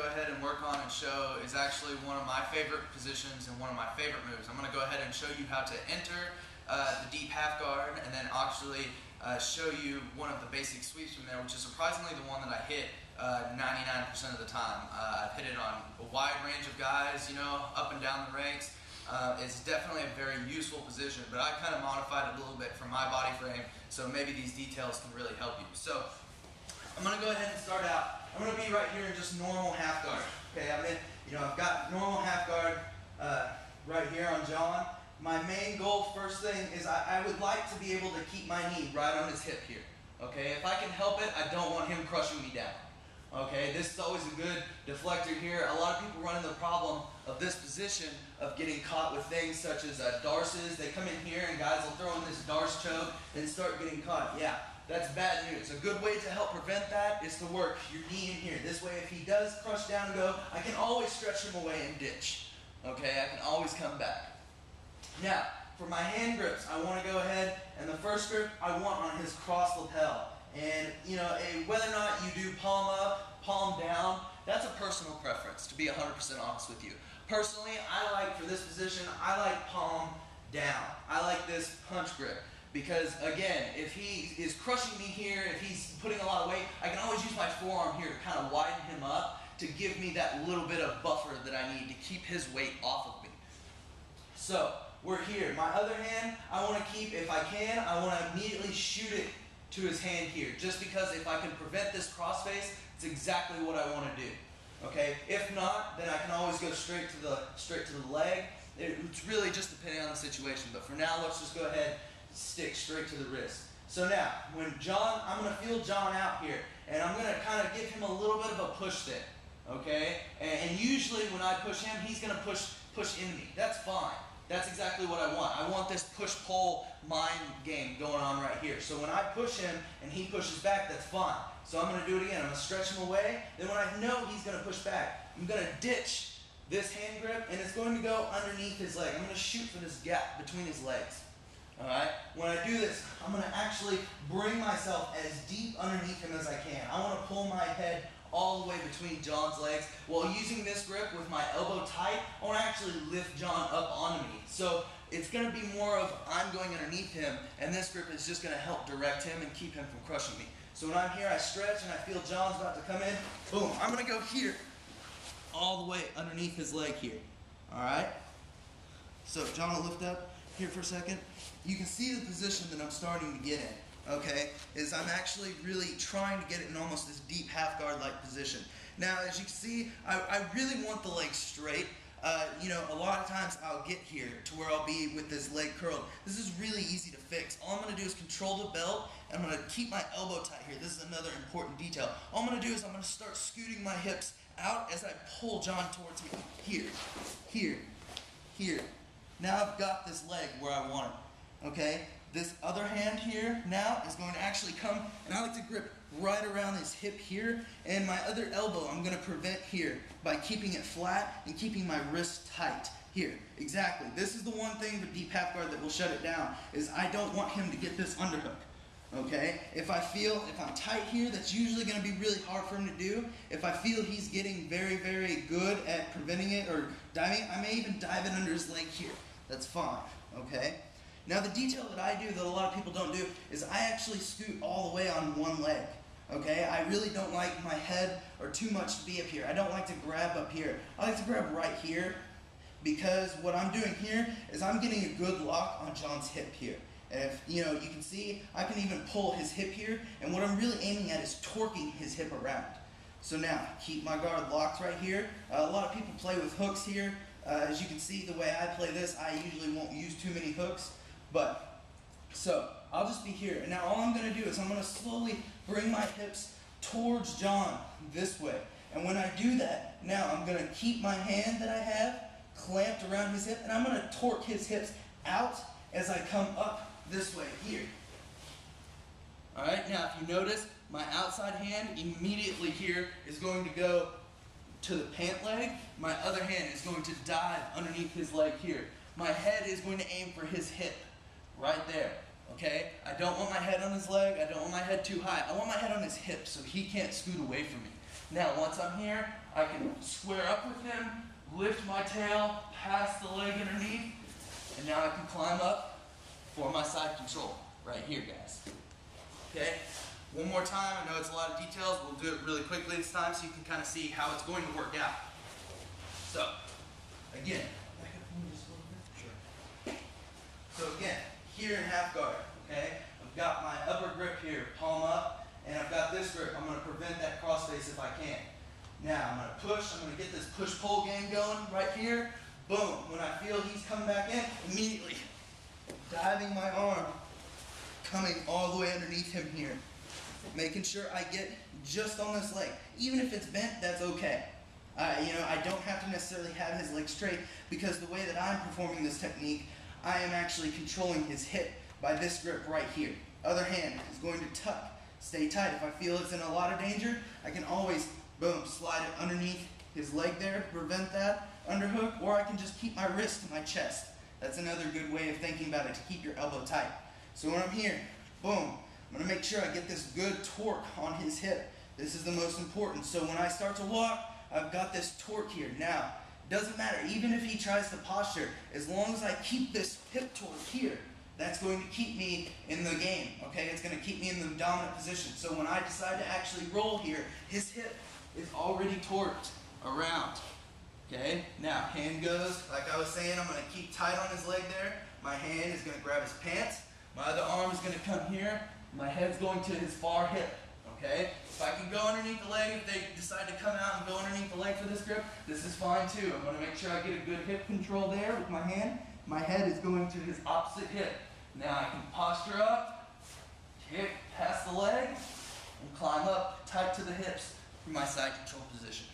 go ahead and work on and show is actually one of my favorite positions and one of my favorite moves. I'm going to go ahead and show you how to enter the deep half guard, and then actually show you one of the basic sweeps from there, which is surprisingly the one that I hit 99% of the time. I've hit it on a wide range of guys, you know, up and down the ranks. It's definitely a very useful position, but I kind of modified it a little bit for my body frame, so maybe these details can really help you. So I'm going to go ahead and start out. I'm going to be right here in just normal half guard. Okay, I've got normal half guard right here on John. My main goal, first thing, is I would like to be able to keep my knee right on his hip here. Okay, if I can help it, I don't want him crushing me down. Okay, this is always a good deflector here. A lot of people run into the problem of this position of getting caught with things such as darces. They come in here and guys will throw in this darce choke and start getting caught. Yeah, that's bad news. A good way to help prevent that is to work your knee in here. This way, if he does crush down and go, I can always stretch him away and ditch. Okay, I can always come back. Now, for my hand grips, I want to go ahead, and the first grip I want on his cross lapel. And, you know, whether or not you do palm up, palm down, that's a personal preference, to be 100% honest with you. Personally, I like, for this position, I like palm down. I like this punch grip. Because, again, if he is crushing me here, if he's putting a lot of weight, I can always use my forearm here to kind of widen him up to give me that little bit of buffer that I need to keep his weight off of me. So, we're here. My other hand, I want to keep, if I can, I want to immediately shoot it to his hand here. Just because if I can prevent this crossface, it's exactly what I want to do. Okay? If not, then I can always go straight to the leg. It's really just depending on the situation. But for now, let's just go ahead and stick straight to the wrist. So now, when John, I'm going to feel John out here, and I'm going to kind of give him a little bit of a push there. Okay? And usually when I push him, he's going to push into me. That's fine. That's exactly what I want. I want this push-pull mind game going on right here. So when I push him and he pushes back, that's fine. So I'm going to do it again. I'm going to stretch him away. Then when I know he's going to push back, I'm going to ditch this hand grip, and it's going to go underneath his leg. I'm going to shoot for this gap between his legs. All right? When I do this, I'm going to actually bring myself as deep underneath him as I can. I want to pull my head all the way between John's legs. While using this grip with my elbow tight, I want to actually lift John up onto me. So it's going to be more of I'm going underneath him, and this grip is just going to help direct him and keep him from crushing me. So when I'm here, I stretch and I feel John's about to come in. Boom, I'm going to go here, all the way underneath his leg here. All right? So John will lift up here for a second. You can see the position that I'm starting to get in. Okay, is I'm actually really trying to get it in almost this deep half guard like position. Now, as you can see, I really want the leg straight. You know, a lot of times I'll get here to where I'll be with this leg curled. This is really easy to fix. All I'm going to do is control the belt, and I'm going to keep my elbow tight here. This is another important detail. All I'm going to do is I'm going to start scooting my hips out as I pull John towards me. Here, here, here. Now I've got this leg where I want it. Okay? This other hand here now is going to actually come, and I like to grip right around his hip here, and my other elbow I'm going to prevent here by keeping it flat and keeping my wrist tight. Here, exactly. This is the one thing with deep half guard that will shut it down, is I don't want him to get this underhook. Okay? If I'm tight here, that's usually going to be really hard for him to do. If I feel he's getting very, very good at preventing it or diving, I may even dive it under his leg here. That's fine. Okay? Now the detail that I do that a lot of people don't do is I actually scoot all the way on one leg. Okay, I really don't like my head or too much to be up here. I don't like to grab up here. I like to grab right here, because what I'm doing here is I'm getting a good lock on John's hip here. And if you can see, I can even pull his hip here, and what I'm really aiming at is torquing his hip around. So now, keep my guard locked right here. A lot of people play with hooks here. As you can see, the way I play this, I usually won't use too many hooks. So I'll just be here, and now all I'm going to do is I'm going to slowly bring my hips towards John this way. And when I do that, now I'm going to keep my hand that I have clamped around his hip, and I'm going to torque his hips out as I come up this way here. Alright, now if you notice, my outside hand immediately here is going to go to the pant leg. My other hand is going to dive underneath his leg here. My head is going to aim for his hip. Right there, okay? I don't want my head on his leg. I don't want my head too high. I want my head on his hip so he can't scoot away from me. Now, once I'm here, I can square up with him, lift my tail past the leg underneath, and now I can climb up for my side control right here, guys. Okay, one more time. I know it's a lot of details. We'll do it really quickly this time so you can kind of see how it's going to work out. So, again, back up from just a little bit. Sure. So again, here in half guard, okay, I've got my upper grip here, palm up, and I've got this grip. I'm going to prevent that cross face if I can. Now I'm going to push. I'm going to get this push-pull game going right here. Boom. When I feel he's coming back in, immediately diving my arm, coming all the way underneath him here, making sure I get just on this leg. Even if it's bent, that's okay. I don't have to necessarily have his leg straight, because the way that I'm performing this technique, I am actually controlling his hip by this grip right here. Other hand is going to tuck, stay tight. If I feel it's in a lot of danger, I can always, boom, slide it underneath his leg there, prevent that underhook, or I can just keep my wrist to my chest. That's another good way of thinking about it, to keep your elbow tight. So when I'm here, boom, I'm going to make sure I get this good torque on his hip. This is the most important. So when I start to walk, I've got this torque here. Now, it doesn't matter, even if he tries to posture, as long as I keep this hip torque here, that's going to keep me in the game, okay? It's going to keep me in the dominant position. So when I decide to actually roll here, his hip is already torqued around, okay? Now, hand goes, like I was saying, I'm going to keep tight on his leg there. My hand is going to grab his pants. My other arm is going to come here. My head's going to his far hip, okay? If I can go underneath the leg, if they decide to come out and go underneath the leg for this grip, this is fine too. I'm going to make sure I get a good hip control there with my hand. My head is going to his opposite hip. Now I can posture up, kick past the leg, and climb up tight to the hips for my side control position.